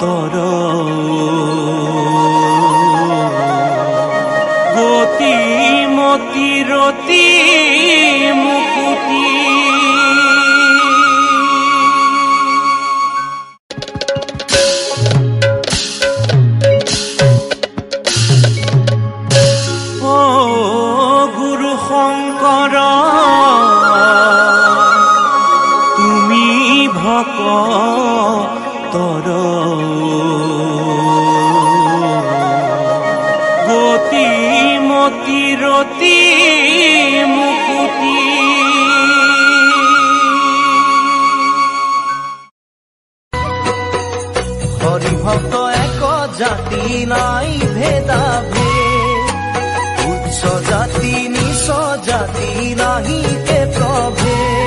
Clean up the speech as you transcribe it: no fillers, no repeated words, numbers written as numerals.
तर গতি মতি ৰতি মুকুতি ও গুৰু শঙ্কৰ তুমি ভকতৰ গতি মতি রতি মুকুতি হরি ভক্ত এক জাতি নাই ভেদা ভেদ উচ্চ জাতি নিচ জাতি নাহি কে প্রভেদ